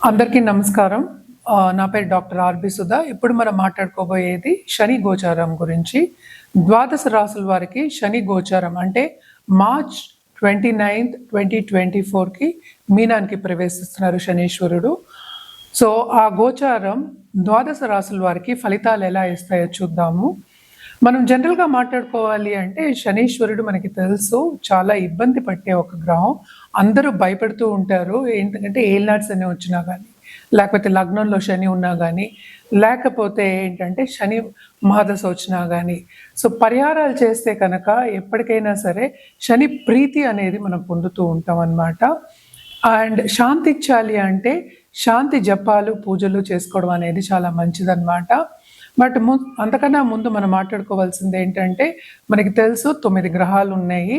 అందరికీ నమస్కారం. నా పేరు డాక్టర్ ఆర్బి సుధా. ఇప్పుడు మనం మాట్లాడుకోబోయేది శని గోచారం గురించి. ద్వాదశ రాసుల వారికి శని గోచారం అంటే మార్చ్ 29, 2024కి మీనానికి ప్రవేశిస్తున్నారు శనీశ్వరుడు. సో ఆ గోచారం ద్వాదశ రాసుల వారికి ఫలితాలు ఎలా ఇస్తాయో చూద్దాము. మనం జనరల్గా మాట్లాడుకోవాలి అంటే శనీశ్వరుడు మనకి తెలుసు చాలా ఇబ్బంది పట్టే ఒక గ్రహం. అందరూ భయపడుతూ ఉంటారు. ఏంటంటే ఏలినాటి శని వచ్చినా కానీ, లేకపోతే లగ్నంలో శని ఉన్నా కానీ, లేకపోతే ఏంటంటే శని మహాదశ వచ్చినా కానీ. సో పరిహారాలు చేస్తే కనుక ఎప్పటికైనా సరే శని ప్రీతి అనేది మనం పొందుతూ ఉంటాం అన్నమాట. అండ్ శాంతి ఇచ్చాలి అంటే శాంతి జపాలు పూజలు చేసుకోవడం అనేది చాలా మంచిదన్నమాట. బట్ అంతకన్నా ముందు మనం మాట్లాడుకోవాల్సింది ఏంటంటే మనకి తెలుసు 9 గ్రహాలు ఉన్నాయి.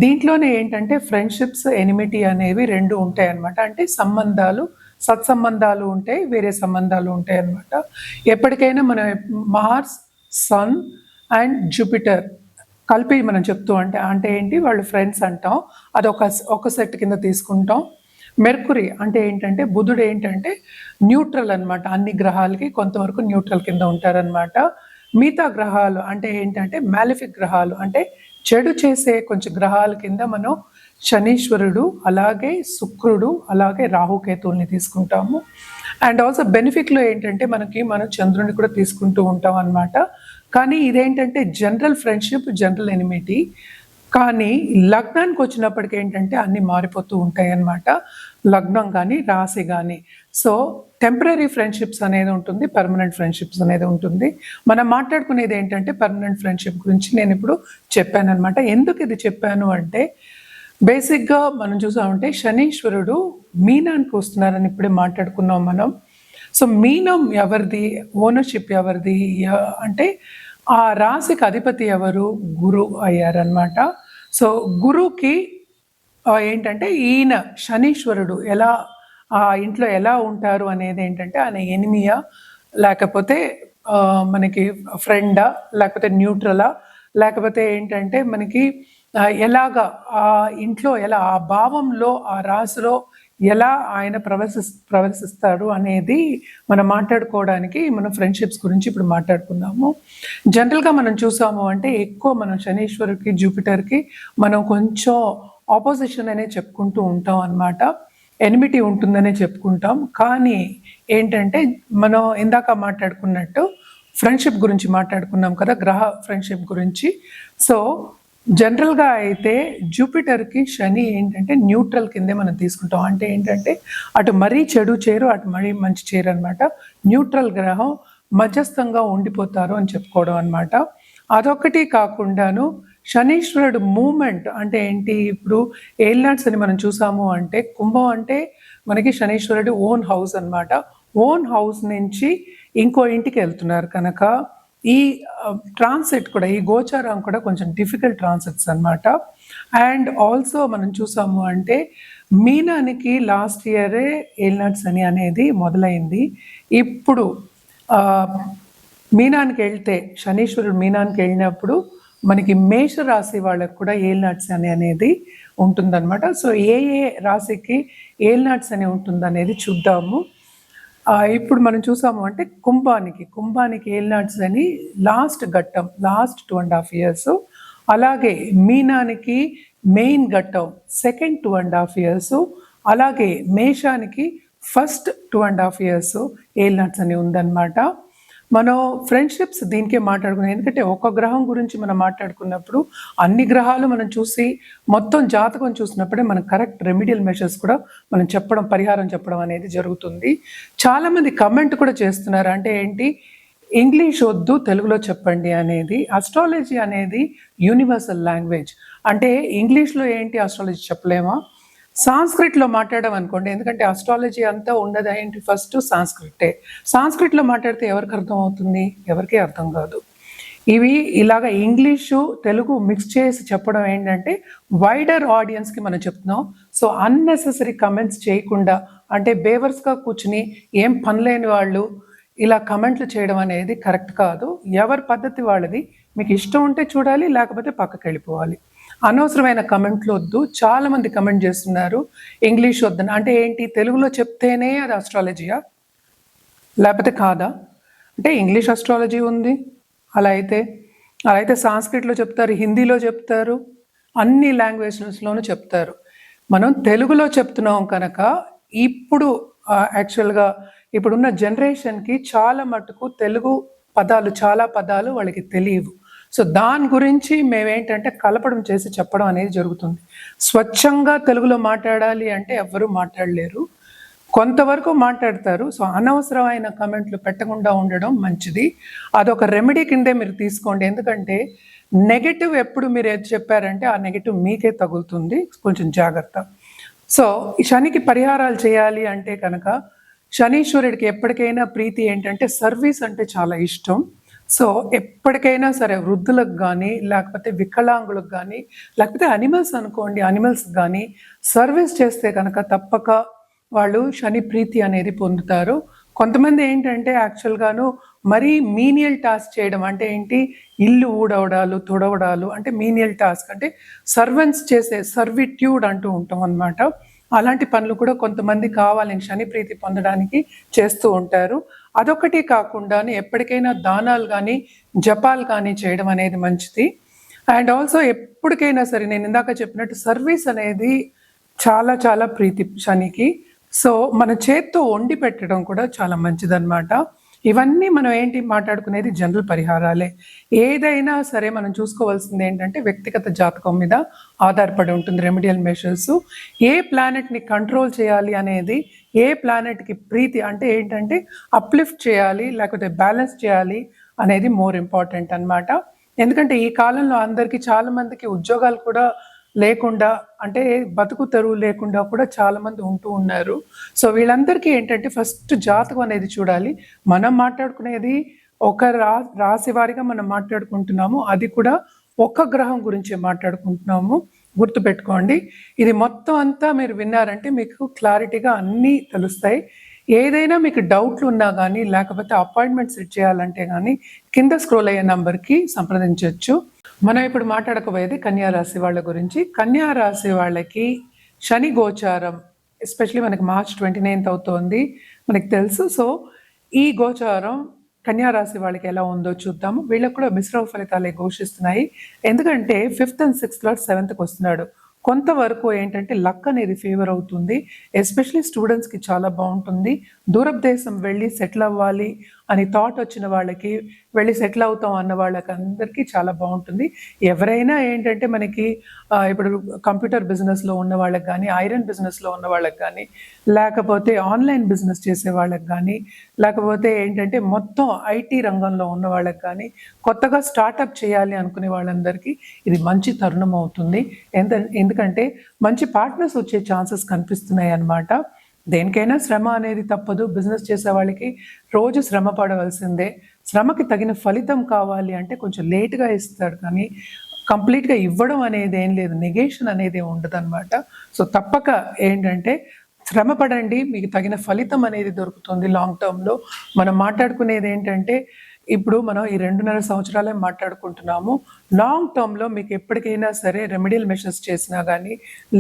దీంట్లోనే ఏంటంటే ఫ్రెండ్షిప్స్, ఎనిమిటీ అనేవి 2 ఉంటాయి అన్నమాట. అంటే సంబంధాలు, సత్సంబంధాలు ఉంటాయి, వేరే సంబంధాలు ఉంటాయి అన్నమాట. ఎప్పటికైనా మనం మార్స్, సన్ అండ్ జూపిటర్ కలిపి మనం చెప్తూ అంటే ఏంటి వాళ్ళు ఫ్రెండ్స్ అంటాం. అది ఒక సెట్ కింద తీసుకుంటాం. మెర్కురీ అంటే ఏంటంటే బుధుడు ఏంటంటే న్యూట్రల్ అన్నమాట. అన్ని గ్రహాలకి కొంతవరకు న్యూట్రల్ కింద ఉంటారనమాట. మిగతా గ్రహాలు అంటే ఏంటంటే మ్యాలిఫిక్ గ్రహాలు అంటే చెడు చేసే కొంచెం గ్రహాల కింద మనం శనీశ్వరుడు, అలాగే శుక్రుడు, అలాగే రాహుకేతువుల్ని తీసుకుంటాము. అండ్ ఆల్సో బెనిఫిట్లో ఏంటంటే మనం చంద్రుని కూడా తీసుకుంటూ ఉంటాం అన్నమాట. కానీ ఇదేంటంటే జనరల్ ఫ్రెండ్షిప్, జనరల్ ఎనిమిటీ. కానీ లగ్నానికి వచ్చినప్పటికీ ఏంటంటే అన్నీ మారిపోతూ ఉంటాయి అన్నమాట. లగ్నం కానీ, రాశి కానీ. సో టెంపరీ ఫ్రెండ్షిప్స్ అనేది ఉంటుంది, పర్మనెంట్ ఫ్రెండ్షిప్స్ అనేది ఉంటుంది. మనం మాట్లాడుకునేది ఏంటంటే పర్మనెంట్ ఫ్రెండ్షిప్ గురించి నేను ఇప్పుడు చెప్పాను అనమాట. ఎందుకు ఇది చెప్పాను అంటే బేసిక్గా మనం చూసామంటే శనీశ్వరుడు మీనానికి వస్తున్నారని ఇప్పుడే మాట్లాడుకున్నాం మనం. సో మీనం ఎవరిది, ఓనర్షిప్ ఎవరిది అంటే ఆ రాశికి అధిపతి ఎవరు, గురు అయ్యారనమాట. సో గురువుకి ఏంటంటే ఈయన శనీశ్వరుడు ఎలా ఆ ఇంట్లో ఎలా ఉంటారు అనేది ఏంటంటే ఆయన ఎనిమియా, లేకపోతే మనకి ఫ్రెండా, లేకపోతే న్యూట్రలా, లేకపోతే ఏంటంటే మనకి ఎలాగా ఆ ఇంట్లో ఎలా ఆ భావంలో ఆ రాశిలో ఎలా ఆయన ప్రవర్తిస్తాడు అనేది మనం మాట్లాడుకోవడానికి మనం ఫ్రెండ్షిప్స్ గురించి ఇప్పుడు మాట్లాడుకున్నాము. జనరల్గా మనం చూసాము అంటే ఎక్కువ మనం శనీశ్వరుడికి, జూపిటర్కి మనం కొంచెం ఆపోజిషన్ అనే చెప్పుకుంటూ ఉంటాం అన్నమాట. ఎనిమిటీ ఉంటుందనే చెప్పుకుంటాం. కానీ ఏంటంటే మనం ఇందాక మాట్లాడుకున్నట్టు ఫ్రెండ్షిప్ గురించి మాట్లాడుకున్నాం కదా, గ్రహ ఫ్రెండ్షిప్ గురించి. సో జనరల్గా అయితే జూపిటర్కి శని ఏంటంటే న్యూట్రల్ కిందే మనం తీసుకుంటాం. అంటే ఏంటంటే అటు మరీ చెడు చేరు, అటు మరీ మంచి చేరు అనమాట. న్యూట్రల్ గ్రహం, మధ్యస్థంగా ఉండిపోతారు అని చెప్పుకోవడం అనమాట. అదొకటి కాకుండాను శనీశ్వరుడు మూమెంట్ అంటే ఏంటి, ఇప్పుడు ఏలినాడ్స్ అని మనం చూసాము అంటే కుంభం అంటే మనకి శనీశ్వరుడు ఓన్ హౌస్ అనమాట. ఓన్ హౌస్ నుంచి ఇంకో ఇంటికి వెళ్తున్నారు కనుక ఈ ట్రాన్సిట్ కూడా, ఈ గోచారం కూడా కొంచెం డిఫికల్ట్ ట్రాన్సిట్స్ అనమాట. అండ్ ఆల్సో మనం చూసాము అంటే మీనానికి లాస్ట్ ఇయరే ఏలినాడ్స్ అని అనేది మొదలైంది. ఇప్పుడు మీనానికి వెళ్తే శనీశ్వరుడు మీనానికి వెళ్ళినప్పుడు మనకి మేష రాశి వాళ్ళకు కూడా ఏలినాడ్స్ అని అనేది ఉంటుందన్నమాట. సో ఏ రాశికి ఏలినాడ్స్ అని ఉంటుందనేది చూద్దాము. ఇప్పుడు మనం చూసాము అంటే కుంభానికి ఏలినాడ్స్ అని లాస్ట్ ఘట్టం, లాస్ట్ 2.5 years. అలాగే మీనానికి మెయిన్ ఘట్టం సెకండ్ 2.5 years. అలాగే మేషానికి ఫస్ట్ 2.5 years ఏలినాడ్స్ అని ఉందన్నమాట. మనం ఫ్రెండ్షిప్స్ దీనికే మాట్లాడుకున్నాం. ఎందుకంటే ఒక గ్రహం గురించి మనం మాట్లాడుకున్నప్పుడు అన్ని గ్రహాలు మనం చూసి మొత్తం జాతకం చూసినప్పుడే మనం కరెక్ట్ రెమిడియల్ మెషర్స్ కూడా మనం చెప్పడం, పరిహారం చెప్పడం అనేది జరుగుతుంది. చాలామంది కమెంట్ కూడా చేస్తున్నారు. అంటే ఏంటి, ఇంగ్లీష్ వద్దు తెలుగులో చెప్పండి అనేది. అస్ట్రాలజీ అనేది యూనివర్సల్ లాంగ్వేజ్. అంటే ఇంగ్లీష్లో ఏంటి అస్ట్రాలజీ చెప్పలేమా, సాంస్క్రిట్లో మాట్లాడడం అనుకోండి. ఎందుకంటే అస్ట్రాలజీ అంతా ఉండదు ఏంటి, ఫస్ట్ సాంస్క్రిటే. సాంస్క్రిట్లో మాట్లాడితే ఎవరికి అర్థం అవుతుంది, ఎవరికీ అర్థం కాదు. ఇవి ఇలాగ ఇంగ్లీషు తెలుగు మిక్స్ చేసి చెప్పడం ఏంటంటే వైడర్ ఆడియన్స్కి మనం చెప్తున్నాం. సో అన్నెసెసరీ కమెంట్స్ చేయకుండా, అంటే బేవర్స్గా కూర్చుని ఏం పనిలేని వాళ్ళు ఇలా కమెంట్లు చేయడం అనేది కరెక్ట్ కాదు. ఎవరి పద్ధతి వాళ్ళది. మీకు ఇష్టం ఉంటే చూడాలి, లేకపోతే పక్కకి వెళ్ళిపోవాలి. అనవసరమైన కమెంట్లు వద్దు. చాలా మంది కమెంట్ చేస్తున్నారు ఇంగ్లీష్ వద్దని. అంటే ఏంటి, తెలుగులో చెప్తేనే అది అస్ట్రాలజీయా లేకపోతే కాదా? అంటే ఇంగ్లీష్ అస్ట్రాలజీ ఉంది, అలా అయితే సాంస్క్రిట్లో చెప్తారు, హిందీలో చెప్తారు, అన్ని లాంగ్వేజెస్లోనూ చెప్తారు. మనం తెలుగులో చెప్తున్నాం కనుక ఇప్పుడు యాక్చువల్గా ఇప్పుడున్న జనరేషన్కి చాలా మటుకు తెలుగు పదాలు, చాలా పదాలు వాళ్ళకి తెలియవు. సో దాని గురించి మేమేంటంటే కలపడం చేసి చెప్పడం అనేది జరుగుతుంది. స్వచ్ఛంగా తెలుగులో మాట్లాడాలి అంటే ఎవ్వరూ మాట్లాడలేరు, కొంతవరకు మాట్లాడతారు. సో అనవసరమైన కమెంట్లు పెట్టకుండా ఉండడం మంచిది. అదొక రెమెడీ కిందే మీరు తీసుకోండి. ఎందుకంటే నెగటివ్ ఎప్పుడు మీరు ఏది చెప్పారంటే ఆ నెగటివ్ మీకే తగులుతుంది, కొంచెం జాగ్రత్త. సో ఈ శనికి పరిహారాలు చేయాలి అంటే కనుక శనీశ్వరుడికి ఎప్పటికైనా ప్రీతి ఏంటంటే సర్వీస్ అంటే చాలా ఇష్టం. సో ఎప్పటికైనా సరే వృద్ధులకు కానీ, లేకపోతే వికలాంగులకు కానీ, లేకపోతే అనిమల్స్ అనుకోండి, అనిమల్స్ కానీ సర్వీస్ చేస్తే కనుక తప్పక వాళ్ళు శని ప్రీతి అనేది పొందుతారు. కొంతమంది ఏంటంటే యాక్చువల్గాను మరీ మీనియల్ టాస్క్ చేయడం అంటే ఏంటి, ఇల్లు ఊడవడాలు, తుడవడాలు అంటే మీనియల్ టాస్క్, అంటే సర్వెంట్స్ చేసే సర్విట్యూడ్ అంటూ ఉంటాం అన్నమాట. అలాంటి పనులు కూడా కొంతమంది కావాలని శని ప్రీతి పొందడానికి చేస్తూ ఉంటారు. అదొకటి కాకుండా ఎప్పటికైనా దానాలు కానీ జపాలు కానీ చేయడం అనేది మంచిది. అండ్ ఆల్సో ఎప్పటికైనా సరే నేను ఇందాక చెప్పినట్టు సర్వీస్ అనేది చాలా చాలా ప్రీతి శనికి. సో మన చేత్తో వండి పెట్టడం కూడా చాలా మంచిదన్నమాట. ఇవన్నీ మనం ఏంటి మాట్లాడుకునేది జనరల్ పరిహారాలే. ఏదైనా సరే మనం చూసుకోవాల్సింది ఏంటంటే వ్యక్తిగత జాతకం మీద ఆధారపడి ఉంటుంది రెమెడియల్ మెషర్స్. ఏ ప్లానెట్ని కంట్రోల్ చేయాలి అనేది, ఏ ప్లానెట్కి ప్రీతి అంటే ఏంటంటే అప్లిఫ్ట్ చేయాలి లేకపోతే బ్యాలెన్స్ చేయాలి అనేది మోర్ ఇంపార్టెంట్ అన్నమాట. ఎందుకంటే ఈ కాలంలో అందరికీ, చాలా మందికి ఉద్యోగాలు కూడా లేకుండా, అంటే బతుకు తెరువు లేకుండా కూడా చాలామంది ఉంటూ ఉన్నారు. సో వీళ్ళందరికీ ఏంటంటే ఫస్ట్ జాతకం అనేది చూడాలి. మనం మాట్లాడుకునేది ఒక రాశి వారిగా మనం మాట్లాడుకుంటున్నాము, అది కూడా ఒక గ్రహం గురించి మాట్లాడుకుంటున్నాము. గుర్తుపెట్టుకోండి, ఇది మొత్తం అంతా మీరు విన్నారంటే మీకు క్లారిటీగా అన్నీ తెలుస్తాయి. ఏదైనా మీకు డౌట్లు ఉన్నా కానీ, లేకపోతే అపాయింట్మెంట్ సెట్ చేయాలంటే కానీ కింద స్క్రోల్ అయ్యే నంబర్కి సంప్రదించవచ్చు. మనం ఇప్పుడు మాట్లాడకపోయేది కన్యా రాశి వాళ్ళ గురించి. కన్యా రాశి వాళ్ళకి శని గోచారం ఎస్పెషలీ మనకి March 29 అవుతోంది, మనకి తెలుసు. సో ఈ గోచారం కన్యా రాశి వాళ్ళకి ఎలా ఉందో చూద్దాము. వీళ్ళకి కూడా మిశ్రమ ఫలితాలే ఘోషిస్తున్నాయి. ఎందుకంటే 5th and 6th lord 7th వస్తున్నాడు. కొంతవరకు ఏంటంటే లక్ అనేది ఫేవర్ అవుతుంది, ఎస్పెషలీ స్టూడెంట్స్కి చాలా బాగుంటుంది. దూరపు దేశం వెళ్ళి సెటిల్ అవ్వాలి అని థాట్ వచ్చిన వాళ్ళకి, వెళ్ళి సెటిల్ అవుతాం అన్న వాళ్ళకి అందరికీ చాలా బాగుంటుంది. ఎవరైనా ఏంటంటే మనకి ఇప్పుడు కంప్యూటర్ బిజినెస్లో ఉన్న వాళ్ళకి కానీ, ఐరన్ బిజినెస్లో ఉన్న వాళ్ళకి కానీ, లేకపోతే ఆన్లైన్ బిజినెస్ చేసే వాళ్ళకి కానీ, లేకపోతే ఏంటంటే మొత్తం ఐటీ రంగంలో ఉన్న వాళ్ళకి కానీ, కొత్తగా స్టార్టప్ చేయాలి అనుకునే వాళ్ళందరికీ ఇది మంచి తరుణం అవుతుంది. ఎందుకంటే మంచి పార్ట్నర్స్ వచ్చే ఛాన్సెస్ కనిపిస్తున్నాయి అన్నమాట. దేనికైనా శ్రమ అనేది తప్పదు. బిజినెస్ చేసే వాళ్ళకి రోజు శ్రమ పడవలసిందే. శ్రమకి తగిన ఫలితం కావాలి అంటే కొంచెం లేట్గా ఇస్తాడు, కానీ కంప్లీట్గా ఇవ్వడం అనేది ఏం లేదు, నెగేషన్ అనేది ఉండదు అనమాట. సో తప్పక ఏంటంటే శ్రమ పడండి, మీకు తగిన ఫలితం అనేది దొరుకుతుంది లాంగ్ టర్మ్లో. మనం మాట్లాడుకునేది ఏంటంటే ఇప్పుడు మనం ఈ 2.5 సంవత్సరాలే మాట్లాడుకుంటున్నాము. లాంగ్ టర్మ్లో మీకు ఎప్పటికైనా సరే రెమెడియల్ మెషర్స్ చేసినా కానీ,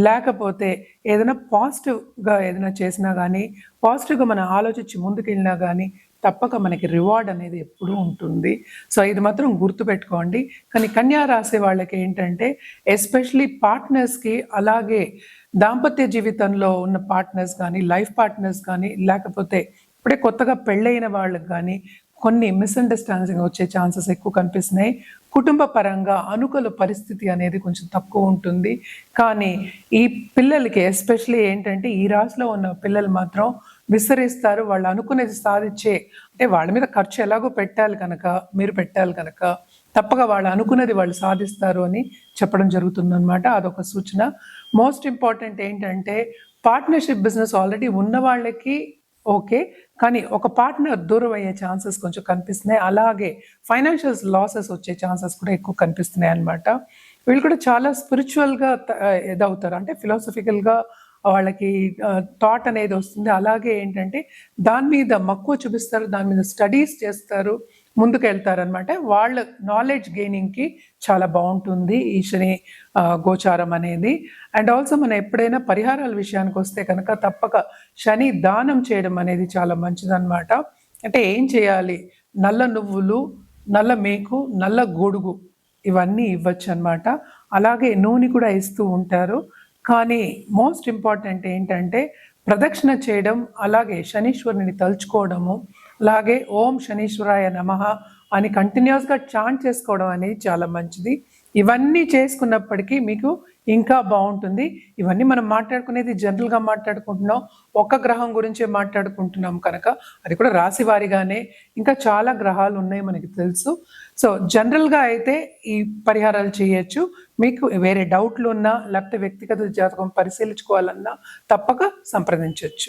లేకపోతే ఏదైనా పాజిటివ్గా ఏదైనా చేసినా కానీ, పాజిటివ్గా మనం ఆలోచించి ముందుకెళ్ళినా కానీ తప్పక మనకి రివార్డ్ అనేది ఎప్పుడూ ఉంటుంది. సో ఇది మాత్రం గుర్తుపెట్టుకోండి. కానీ కన్యా రాసే వాళ్ళకి ఏంటంటే ఎస్పెషలీ పార్ట్నర్స్కి, అలాగే దాంపత్య జీవితంలో ఉన్న పార్ట్నర్స్ కానీ, లైఫ్ పార్ట్నర్స్ కానీ, లేకపోతే ఇప్పుడే కొత్తగా పెళ్ళైన వాళ్ళకి కానీ కొన్ని మిస్అండర్స్టాండింగ్ వచ్చే ఛాన్సెస్ ఎక్కువ కనిపిస్తున్నాయి. కుటుంబ పరంగా అనుకూల పరిస్థితి అనేది కొంచెం తక్కువ ఉంటుంది. కానీ ఈ పిల్లలకి ఎస్పెషలీ ఏంటంటే ఈ రాశిలో ఉన్న పిల్లలు మాత్రం విస్తరిస్తారు. వాళ్ళు అనుకునేది సాధించే, అంటే వాళ్ళ మీద ఖర్చు ఎలాగో పెట్టాలి కనుక, మీరు పెట్టాలి కనుక తప్పక వాళ్ళు అనుకున్నది వాళ్ళు సాధిస్తారు అని చెప్పడం జరుగుతుందన్నమాట. అదొక సూచన. మోస్ట్ ఇంపార్టెంట్ ఏంటంటే పార్ట్నర్షిప్ బిజినెస్ ఆల్రెడీ ఉన్న వాళ్ళకి ఓకే, కానీ ఒక పార్ట్నర్ దూరం అయ్యే ఛాన్సెస్ కొంచెం కనిపిస్తున్నాయి. అలాగే ఫైనాన్షియల్ లాసెస్ వచ్చే ఛాన్సెస్ కూడా ఎక్కువ కనిపిస్తున్నాయి అన్నమాట. వీళ్ళు కూడా చాలా స్పిరిచువల్గా ఎదవుతారు, అంటే ఫిలాసఫికల్గా వాళ్ళకి థాట్ అనేది వస్తుంది. అలాగే ఏంటంటే దాని మీద మక్కువ చూపిస్తారు, దాని మీద స్టడీస్ చేస్తారు. ముందుకు వెళ్తారనమాట. వాళ్ళ నాలెడ్జ్ గెయినింగ్కి చాలా బాగుంటుంది ఈ శని గోచారం అనేది. అండ్ ఆల్సో మనం ఎప్పుడైనా పరిహారాల విషయానికి వస్తే కనుక తప్పక శని దానం చేయడం అనేది చాలా మంచిదన్నమాట. అంటే ఏం చేయాలి, నల్ల నువ్వులు, నల్ల మేకు, నల్ల గొడుగు ఇవన్నీ ఇవ్వచ్చు అనమాట. అలాగే నూనె కూడా ఇస్తూ ఉంటారు. కానీ మోస్ట్ ఇంపార్టెంట్ ఏంటంటే ప్రదక్షిణ చేయడం, అలాగే శనీశ్వరుని తలుచుకోవడము, అలాగే ఓం శనీశ్వరాయ నమః అని కంటిన్యూస్గా చాంట్ చేసుకోవడం అనేది చాలా మంచిది. ఇవన్నీ చేసుకున్నప్పటికీ మీకు ఇంకా బాగుంటుంది. ఇవన్నీ మనం మాట్లాడుకునేది జనరల్గా మాట్లాడుకుంటున్నాం, ఒక్క గ్రహం గురించే మాట్లాడుకుంటున్నాం కనుక అది కూడా రాశి వారిగానే ఇంకా చాలా గ్రహాలు ఉన్నాయి మనకి తెలుసు. సో జనరల్గా అయితే ఈ పరిహారాలు చేయొచ్చు. మీకు వేరే డౌట్లు ఉన్నా లేకపోతే వ్యక్తిగత జాతకం పరిశీలించుకోవాలన్నా తప్పక సంప్రదించవచ్చు.